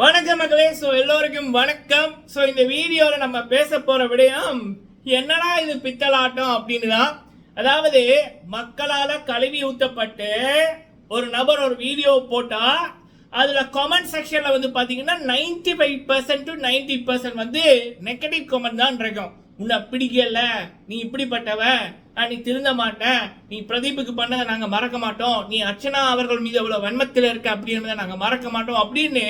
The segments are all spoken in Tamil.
வணக்கம் மக்களே. எல்லோருக்கும் வணக்கம். இந்த வீடியோவில் நம்ம பேச போற விடயம் என்னடா இது பித்தலாட்டம் அப்படின்னு தான். அதாவது மக்களால் கழுவி ஊற்றப்பட்டு ஒரு நபர் ஒரு வீடியோ போட்டா அதுல கமெண்ட் செக்ஷன்ல வந்து பாத்தீங்கன்னா 95% to 90% வந்து நெகட்டிவ் கமெண்ட் தான் இருக்கும். உன்னை பிடிக்கல, நீ இப்படிப்பட்டவ, நீ திருந்த மாட்ட, நீ பிரதீப்புக்கு பண்ணதை நாங்க மறக்க மாட்டோம், நீ அர்ச்சனா அவர்கள் மீது அவ்வளவு வன்மத்தில் இருக்க அப்படின்னு நாங்க மறக்க மாட்டோம் அப்படின்னு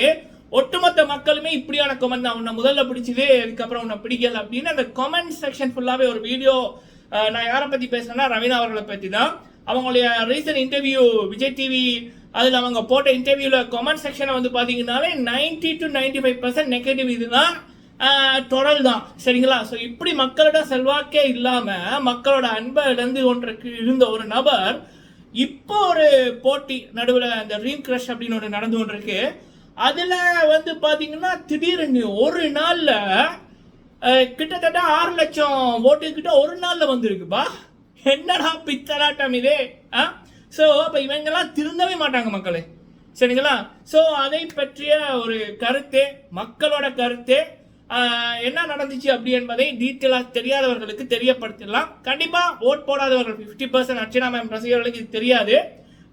ஒட்டுமொத்த மக்களுமே இப்படியான கமெண்ட் தான். உன்னை முதல்ல பிடிச்சது, அதுக்கப்புறம் உன்னை பிடிக்கல அப்படின்னு அந்த கமெண்ட் செக்ஷன் ஃபுல்லாவே ஒரு வீடியோ. நான் யாரை பத்தி பேசுறேன்னா ரவீனா அவர்களை பத்தி தான். அவங்களுடைய ரீசன்ட் இன்டர்வியூ விஜய் டிவி, அதில் அவங்க போட்ட இன்டர்வியூவில் கமெண்ட் செக்ஷனை வந்து பார்த்தீங்கன்னாலே 90 to 95% நெகட்டிவ் இதுதான், தொடர் தான். சரிங்களா? இப்படி மக்களோட செல்வாக்கே இல்லாமல் மக்களோட அன்பை இழந்து ஒன்றுக்கு இருந்த ஒரு நபர் இப்போ ஒரு போட்டி நடுவில் அந்த ட்ரீம் கிரஷ் அப்படின்னு ஒன்று நடந்து கொண்டிருக்கு. அதில் வந்து பார்த்தீங்கன்னா திடீர்னு ஒரு நாளில் கிட்டத்தட்ட 6 லட்சம் ஓட்டுக்கிட்ட ஒரு நாளில் வந்துருக்குப்பா. என்னடா பித்தலாட்டம் இது? அப்போ இவங்கெல்லாம் திருந்தவே மாட்டாங்க மக்களே. சரிங்களா? அதை பற்றிய ஒரு கருத்து, மக்களோட கருத்து, என்ன நடந்துச்சு அப்படி என்பதை டீட்டெயிலாக தெரியாதவர்களுக்கு தெரியப்படுத்திடலாம். கண்டிப்பாக ஓட் போடாதவர்கள் 50% அர்ச்சனா மேம் ரசிகர்களுக்கு இது தெரியாது.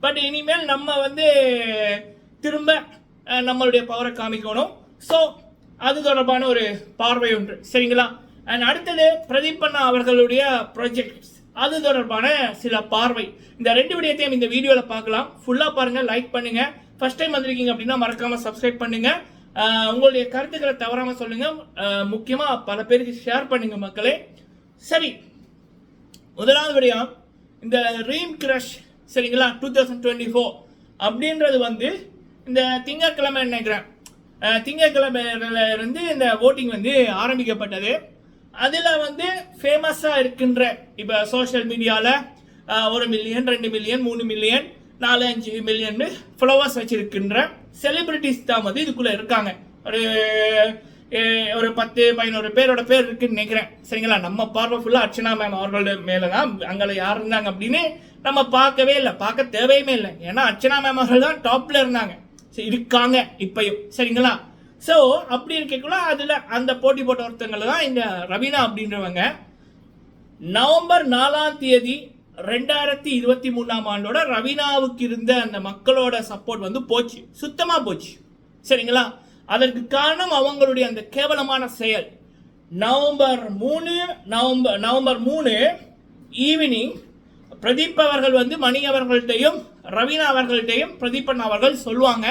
பட் இனிமேல் நம்ம வந்து திரும்ப நம்மளுடைய பவரை காமிக்கணும். அது தொடர்பான ஒரு பார்வை ஒன்று. சரிங்களா? அண்ட் அடுத்தது பிரதீப் அண்ணா அவர்களுடைய ப்ராஜெக்ட்ஸ், அது தொடர்பான சில பார்வை. இந்த 2 விடயத்தையும் இந்த வீடியோவில் பார்க்கலாம். ஃபுல்லாக பாருங்கள், லைக் பண்ணுங்க. ஃபர்ஸ்ட் டைம் வந்திருக்கீங்க அப்படின்னா மறக்காமல் சப்ஸ்கிரைப் பண்ணுங்க. உங்களுடைய கருத்துக்களை தவறாமல் சொல்லுங்க. முக்கியமாக பல பேருக்கு ஷேர் பண்ணுங்க மக்களே. சரி, முதலாவது விடயம் இந்த ட்ரீம் கிரஷ். சரிங்களா? 2024 அப்படின்றது வந்து இந்த திங்கட்கிழமை நினைக்கிறேன், திங்கட்கிழமையில இருந்து இந்த ஓட்டிங் வந்து ஆரம்பிக்கப்பட்டது. அதில் வந்து ஃபேமஸாக இருக்கின்ற இப்போ சோஷியல் மீடியாவில் 1 million 2 million 3 million 4-5 million followers வச்சிருக்கின்ற செலிபிரிட்டிஸ் தான் வந்து இதுக்குள்ளே இருக்காங்க. ஒரு 10-11 பேரோட பேர் இருக்குன்னு நினைக்கிறேன். சரிங்களா? நம்ம பார்வை ஃபுல்லாக அர்ச்சனா மேம் அவர்களோட மேலே தான். அங்கே யார் இருந்தாங்க அப்படின்னு நம்ம பார்க்கவே இல்லை, பார்க்க தேவையுமே இல்லை. ஏன்னா அர்ச்சனா மேம் அவர்கள் தான் டாப்பில் இருந்தாங்க, இருக்காங்க இப்பயும். சரிங்களா? அப்படி இருக்கக்குள்ள அதில் அந்த போட்டி போட்ட ஒருத்தங்களை தான் இந்த ரவீனா அப்படின்றவங்க நவம்பர் 4 2023 ஆண்டோட ரவீனாவுக்கு இருந்த அந்த மக்களோட சப்போர்ட் வந்து போச்சு, சுத்தமாக போச்சு. சரிங்களா? அதற்கு காரணம் அவங்களுடைய அந்த கேவலமான செயல். நவம்பர் 3 ஈவினிங் பிரதீப் அவர்கள் வந்து மணி அவர்கள்ட்டையும் ரவீனா அவர்கள்ட்டையும் பிரதீப் அண்ணா அவர்கள் சொல்லுவாங்க,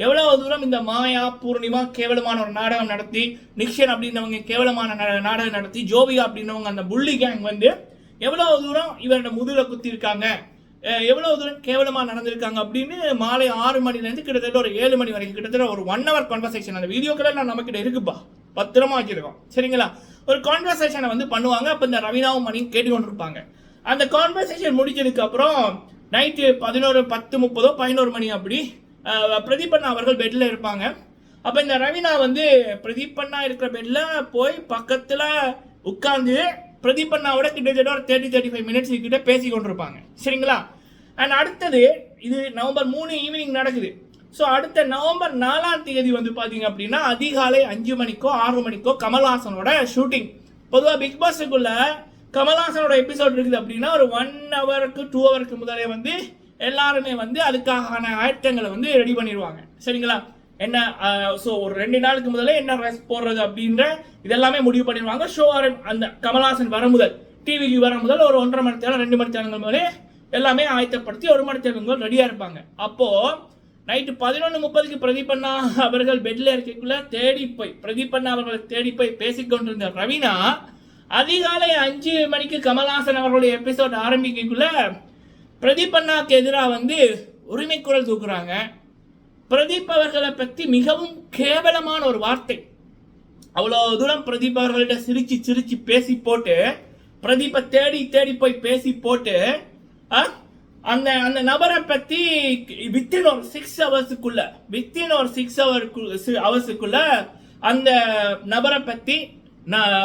எவ்வளவு தூரம் இந்த மாயா பூர்ணிமா கேவலமான ஒரு நாடகம் நடத்தி, நிக்ஷன் அப்படின்றவங்க கேவலமான நாடகம் நடத்தி, ஜோவியா அப்படின்றவங்க அந்த புள்ளி கேங் வந்து எவ்வளவு தூரம் இவரோட முதுகுல குத்தி இருக்காங்க, எவ்வளவு தூரம் கேவலமா நடந்திருக்காங்க அப்படின்னு மாலை 6 மணிலேருந்து கிட்டத்தட்ட ஒரு 7 மணி வரைக்கும் கிட்டத்தட்ட ஒரு 1 hour கான்வர்சேஷன். அந்த வீடியோக்கள் நான் நம்மக்கிட்ட இருக்குப்பா, பத்திரமா வச்சிருக்கோம். சரிங்களா? ஒரு கான்வர்சேஷனை வந்து பண்ணுவாங்க. அப்போ இந்த ரவீனாவும் மணியும் கேட்டுக்கொண்டிருப்பாங்க. அந்த கான்வர்சேஷன் முடிச்சதுக்கு அப்புறம் நைட்டு 10:30 11 மணி அப்படி பிரதீப் அண்ணா அவர்கள் பெட்டில் இருப்பாங்க. அப்போ இந்த ரவீனா வந்து பிரதீப் அண்ணா இருக்கிற பெட்டில் போய் பக்கத்தில் உட்காந்து பிரதீப் அண்ணாவோட கிட்டத்தட்ட ஒரு 30-35 மினிட்ஸ் கிட்ட பேசி கொண்டிருப்பாங்க. சரிங்களா? அண்ட் அடுத்தது இது நவம்பர் 3 ஈவினிங் நடக்குது. அடுத்த நவம்பர் 4 வந்து பார்த்தீங்க அப்படின்னா அதிகாலை 5 மணிக்கோ 6 மணிக்கோ கமல்ஹாசனோட ஷூட்டிங். பொதுவாக பிக் பாஸுக்குள்ள கமல்ஹாசனோட எபிசோட் இருக்குது அப்படின்னா ஒரு 1 ஹவருக்கு 2 ஹவருக்கு முதலே வந்து எல்லாருமே வந்து அதுக்கான ஆயத்தங்களை வந்து ரெடி பண்ணிடுவாங்க. சரிங்களா? என்ன ஒரு 2 நாளுக்கு முதலே என்ன ரெஸ்ட் போடுறது அப்படின்ற இதெல்லாமே முடிவு பண்ணிடுவாங்க. ஷோ அந்த கமல்ஹாசன் வர முதல், டிவிக்கு வர முதல் ஒரு 1.5 மணி நேரம் 2 மணி நேரங்கள் முதலே எல்லாமே ஆயத்தப்படுத்தி 1 மணி நேரங்கள் ரெடியாக இருப்பாங்க. அப்போது நைட்டு 11:30 பிரதீப் அண்ணா அவர்கள் பெட்டில் இருக்கக்குள்ள பிரதீப் அண்ணா அவர்களை தேடி போய் பேசிக்கொண்டிருந்த ரவீனா அதிகாலை 5 மணிக்கு கமல்ஹாசன் அவர்களுடைய எபிசோட் ஆரம்பிக்கக்குள்ள பிரதீப் அண்ணாவுக்கு எதிராக வந்து உரிமை குரல் தூக்குறாங்க. பிரதீப் அவர்களை பற்றி மிகவும் கேவலமான ஒரு வார்த்தை. அவ்வளோ தூரம் பிரதீப் அவர்கள்ட்ட சிரிச்சு பேசி போட்டு, பிரதீப்பை தேடி போய் பேசி போட்டு அந்த அந்த நபரை பற்றி வித்தின் ஒரு 6 ஹவர்ஸுக்குள்ள அந்த நபரை பற்றி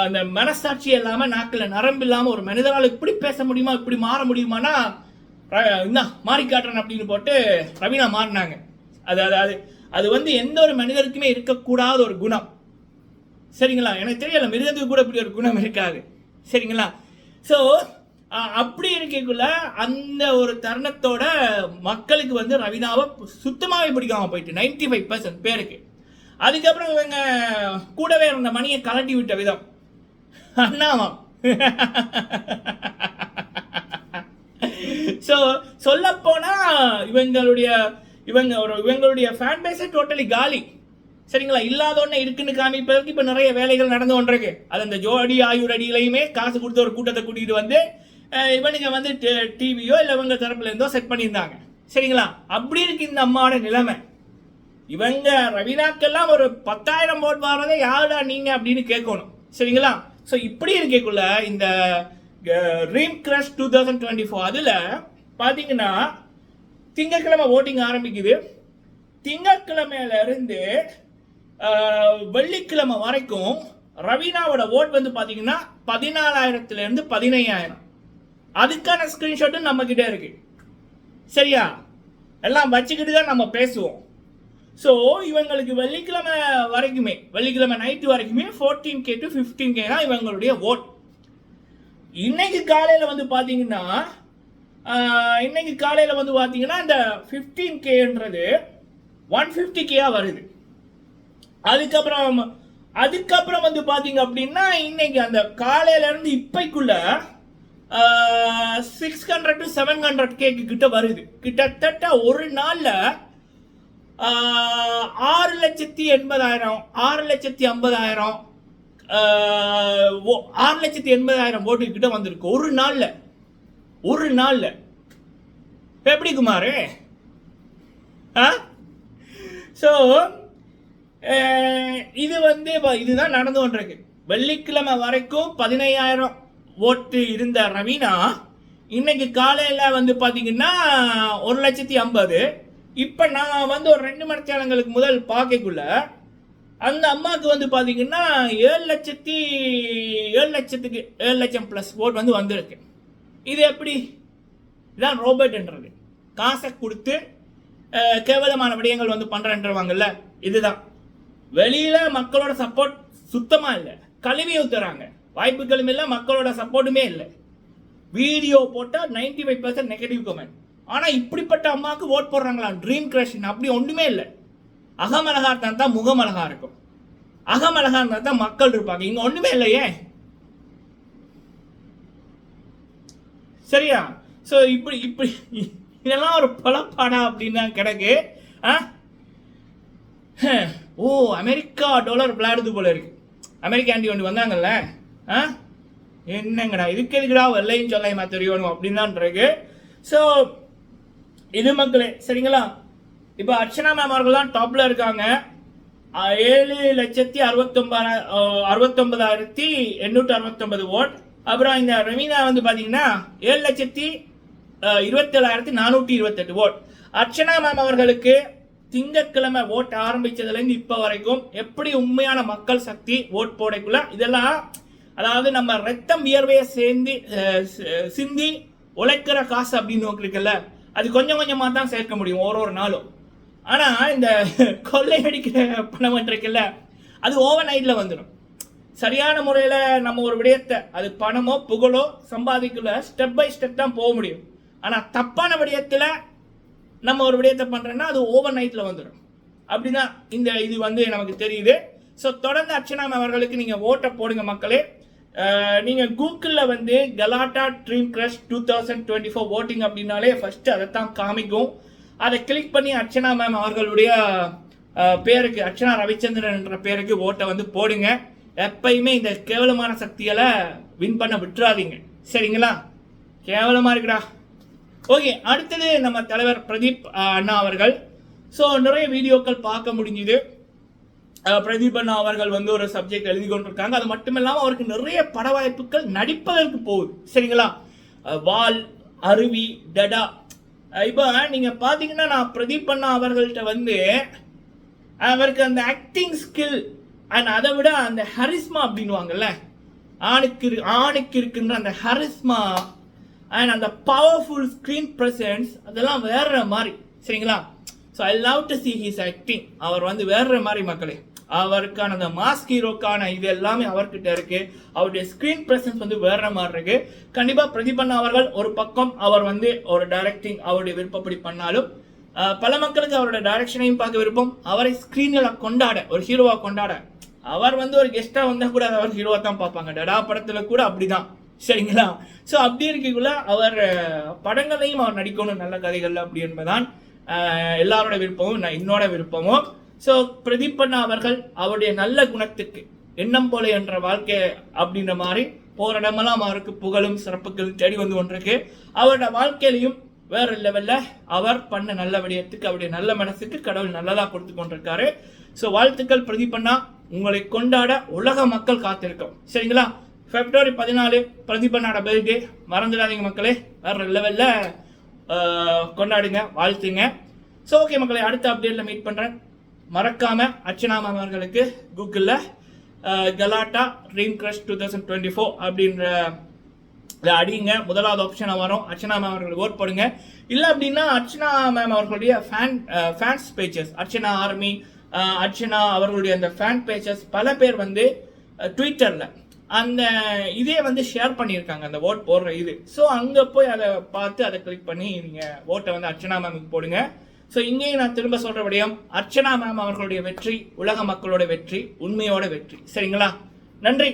அந்த மனசாட்சி இல்லாமல், நாக்கில் நரம்பு இல்லாமல் ஒரு மனிதரால் இப்படி பேச முடியுமா, இப்படி மாற முடியுமானா மாறி காட்டுறேன் அப்படின்னு போட்டு ரவீனா மாறினாங்க. அது அது வந்து எந்த ஒரு மனிதருக்குமே இருக்கக்கூடாத ஒரு குணம். சரிங்களா? எனக்கு தெரியல, மிருகத்துக்கு கூட இப்படி ஒரு குணம் இருக்காது. சரிங்களா? ஸோ அப்படி இருக்கக்குள்ள அந்த ஒரு தருணத்தோட மக்களுக்கு வந்து ரவீனாவை சுத்தமாகவே பிடிக்காம போயிட்டு 95% பேருக்கு. அதுக்கப்புறம் இவங்க கூடவே இருந்த மணியை கலட்டி விட்ட விதம் அண்ணாவாம். ஸோ சொல்லப்போனா இவங்களுடைய ஃபேன் பேஸே டோட்டலி காலி. சரிங்களா? இல்லாத ஒன்று இருக்குன்னு காமிப்பதற்கு இப்போ நிறைய வேலைகள் நடந்து கொண்டிருக்கு. அது அந்த ஜோடி ஆயுர் அடியிலையுமே காசு கொடுத்த ஒரு கூட்டத்தை கூட்டிகிட்டு வந்து இவனுங்க வந்து டிவியோ இல்லை இவங்க தரப்புல இருந்தோ செட் பண்ணியிருந்தாங்க. சரிங்களா? அப்படி இருக்கு இந்த அம்மாவோட நிலைமை. இவங்க ரவீனாக்கெல்லாம் ஒரு 10,000 ஓட் வாரதே யாருடா நீங்க அப்படின்னு கேட்கணும். சரிங்களா? ஸோ இப்படி இருக்கக்குள்ள இந்த ட்ரீம் கிரஷ் 2024 அதில் பார்த்தீங்கன்னா திங்கட்கிழமை ஓட்டிங் ஆரம்பிக்குது. திங்கட்கிழமையில இருந்து வெள்ளிக்கிழமை வரைக்கும் ரவீனாவோட ஓட் வந்து பார்த்தீங்கன்னா 14,000 15,000. அதுக்கான ஸ்கிரீன்ஷாட்டும் நம்ம கிட்ட இருக்கு. சரியா? எல்லாம் வச்சுக்கிட்டு தான் நம்ம பேசுவோம். ஸோ இவங்களுக்கு வெள்ளிக்கிழமை நைட்டு வரைக்குமே 14K to 15K தான் இவங்களுடைய ஓட். இன்னைக்கு காலையில் வந்து பார்த்தீங்கன்னா இந்த 15Kன்றது 150K வருது. அதுக்கப்புறம் வந்து பார்த்தீங்க அப்படின்னா இன்னைக்கு அந்த காலையில இருந்து இப்பைக்குள்ள 600 to 700K கிட்ட வருது. கிட்டத்தட்ட ஒரு நாள்ல 6,80,000 6,50,000 6,80,000 ஓட்டு கிட்ட வந்திருக்கு ஒரு நாள்ல. எப்படி குமாரு? ஸோ இது வந்து இதுதான் நடந்து கொண்டிருக்கு. வெள்ளிக்கிழமை வரைக்கும் 15,000 ஓட்டு இருந்த ரவீனா இன்னைக்கு காலையில் வந்து பார்த்தீங்கன்னா 1,50,000. இப்போ நான் வந்து ஒரு 2 மணி நேரங்களுக்கு முதல் பார்க்கக்குள்ள அந்த அம்மாவுக்கு வந்து பார்த்தீங்கன்னா 7,00,000 ப்ளஸ் ஓட் வந்து வந்திருக்கு. இது எப்படி? இதுதான் ரோபோட்ன்றது. காசை கொடுத்து கேவலமான விடயங்கள் வந்து பண்ணுறன்றவாங்கல்ல, இதுதான். வெளியில மக்களோட சப்போர்ட் சுத்தமா இல்லை, கழுவி ஊத்துறாங்க. வாய்ப்புகளும் இல்லை, மக்களோட சப்போர்ட்டுமே இல்லை. வீடியோ போட்டால் 95% நெகட்டிவ் கமெண்ட். ஆனால் இப்படிப்பட்ட அம்மாவுக்கு ஓட் போடுறாங்களா? ட்ரீம் கிரஷ் அப்படி ஒன்றுமே இல்லை. அகமழகா இருந்தால் தான் முகமழகா இருக்கும். அகமழகா இருந்தால் தான் மக்கள் இருப்பாங்க. இங்கே ஒன்றுமே இல்லையே. சரியா? ஸோ இப்படி இதெல்லாம் ஒரு பலப்பாடா அப்படின்னு கிடக்கு. ஓ, அமெரிக்கா டாலர் விளையாடுது போல இருக்கு. அமெரிக்கா ஆண்டி ஒன்று வந்தாங்கல்ல, என்னங்கடா இதுக்கு எதுக்குடா வெள்ளையும் சொல்லையுமா தெரியணும் அப்படின்னு தான் இருக்கு. ஸோ இது மக்களே, சரிங்களா? இப்போ அர்ச்சனா மேம் அவர்கள் தான் டாப்ல இருக்காங்க. 7,69,869 ஓட். அப்புறம் இந்த ரவீனா வந்து பார்த்தீங்கன்னா 7,27,428 ஓட். அர்ச்சனா மேம் அவர்களுக்கு திங்கட்கிழமை ஓட் ஆரம்பிச்சதுலேருந்து இப்போ வரைக்கும் எப்படி உண்மையான மக்கள் சக்தி ஓட் போடக்குள்ள இதெல்லாம், அதாவது நம்ம ரத்தம் வியர்வையை சிந்தி உழைக்கிற காசு அப்படின்னு இருக்குல்ல, அது கொஞ்சம் கொஞ்சமாக தான் சேர்க்க முடியும் ஒரு நாளும். ஆனால் இந்த கொள்ளையடிக்கிற பணம் இருக்குல்ல, அது ஓவர் நைட்டில் வந்துடும். சரியான முறையில் நம்ம ஒரு விடயத்தை, அது பணமோ புகழோ சம்பாதிக்கல, ஸ்டெப் பை ஸ்டெப் தான் போக முடியும். ஆனால் தப்பான விடயத்தில் நம்ம ஒரு விடயத்தை பண்ணுறோன்னா அது ஓவர் நைட்டில் வந்துடும். அப்படின்னா இது வந்து நமக்கு தெரியுது. ஸோ தொடர்ந்து அர்ச்சனா அவர்களுக்கு நீங்கள் ஓட்டை போடுங்க மக்களே. நீங்கள் கூகுளில் வந்து கலாட்டா ட்ரீம் கிரஷ் 2024 ஓட்டிங் அப்படின்னாலே ஃபஸ்ட்டு அதை தான் காமிக்கும். அதை கிளிக் பண்ணி அர்ச்சனா மேம் அவர்களுடைய பேருக்கு, அர்ச்சனா ரவிச்சந்திரன் என்ற பேருக்கு ஓட்டை வந்து போடுங்க. எப்பயுமே இந்த கேவலமான சக்திகளை வின் பண்ண விட்டுறாதீங்க. சரிங்களா? கேவலமாக இருக்குடா. ஓகே, அடுத்தது நம்ம தலைவர் பிரதீப் அண்ணா அவர்கள். ஸோ நிறைய வீடியோக்கள் பார்க்க முடிஞ்சுது. பிரதீப் அண்ணா அவர்கள் வந்து ஒரு சப்ஜெக்ட் எழுதி கொண்டிருக்காங்க. அது மட்டும் இல்லாமல் அவருக்கு நிறைய பட வாய்ப்புகள் நடிப்பதற்கு போகுது. சரிங்களா? வால், அருவி, டடா. இப்போ நீங்கள் பார்த்தீங்கன்னா நான் பிரதீப் அண்ணா அவர்கள்ட்ட வந்து அவருக்கு அந்த ஆக்டிங் ஸ்கில் அண்ட் அதை விட அந்த ஹரிஸ்மா அப்படின்வாங்கல்ல, ஆணுக்கு இருக்குன்ற அந்த ஹரிஸ்மா அண்ட் அந்த பவர்ஃபுல் ஸ்க்ரீன் ப்ரெசன்ஸ், அதெல்லாம் வேற மாதிரி. சரிங்களா? So I love to see his acting. அவர் வந்து வேற மாதிரி மக்களே, அவருக்கான அந்த மாஸ் ஹீரோக்கான இது எல்லாமே அவர்கிட்ட இருக்கு. அவருடைய ஸ்கிரீன் பிரசன்ஸ் வந்து வேற மாதிரி இருக்கு. கண்டிப்பா பிரதீபண்ணா அவர்கள் ஒரு பக்கம் அவர் வந்து ஒரு டைரக்டிங் அவருடைய விருப்பப்படி பண்ணாலும் பல மக்களுக்கு அவரோட டைரக்ஷனையும் பார்க்க விருப்பம், அவரை ஸ்கிரீன்ல கொண்டாட, ஒரு ஹீரோவா கொண்டாட. அவர் வந்து ஒரு கெஸ்டா வந்தா கூட அவர் ஹீரோவா தான் பார்ப்பாங்க. டடா படத்துல கூட அப்படிதான், சரிங்களா? ஸோ அப்படி இருக்கக்குள்ள அவர் படங்களையும் அவர் நடிக்கணும் நல்ல கதைகள் அப்படி என்பதான் எல்லாரோட விருப்பமும், என்னோட விருப்பமும். ஸோ பிரதீபண்ணா அவர்கள் அவருடைய நல்ல குணத்துக்கு எண்ணம் போல என்ற வாழ்க்கை அப்படின்ற மாதிரி போற இடமெல்லாம் அவருக்கு புகழும் சிறப்புகள் தேடி வந்து கொண்டிருக்கு. அவரோட வாழ்க்கையிலையும் வேற லெவல்ல அவர் பண்ண நல்ல விடயத்துக்கு, அவருடைய நல்ல மனசுக்கு கடவுள் நல்லதா கொடுத்து கொண்டிருக்காரு. ஸோ வாழ்த்துக்கள் பிரதீபண்ணா, உங்களை கொண்டாட உலக மக்கள் காத்திருக்கோம், சரிங்களா? February 14 பிரதீபண்ணாட பர்த்டே, மறந்துடாதீங்க மக்களே, வேற லெவல்ல கொண்டாடுங்க, வாழ்த்துங்க. ஸோ ஓகே மக்களே, அடுத்த அப்டேட்ல மீட் பண்றேன். மறக்காம அர்ச்சனா மேம் அவர்களுக்கு கூகுளில் கலாட்டா ட்ரீம் கிரஷ் 2024 அப்படின்ற அடிங்க, முதலாவது ஆப்ஷனாக வரும். அர்ச்சனா மேம் அவர்களுக்கு ஓட் போடுங்க. இல்லை அப்படின்னா அர்ச்சனா மேம் அவர்களுடைய fans pages, Archana army, Archana அவர்களுடைய அந்த ஃபேன் பேஜஸ் பல பேர் வந்து ட்விட்டரில் அந்த இதே வந்து ஷேர் பண்ணியிருக்காங்க, அந்த ஓட் போடுற இது. ஸோ அங்கே போய் அதை பார்த்து அதை கிளிக் பண்ணி நீங்கள் ஓட்டை வந்து அர்ச்சனா மேமுக்கு போடுங்க. ஸோ இங்கேயும் நான் திரும்ப சொல்ற விடயம், அர்ச்சனா மேம் அவர்களுடைய வெற்றி உலக மக்களோட வெற்றி, உண்மையோட வெற்றி, சரிங்களா? நன்றி.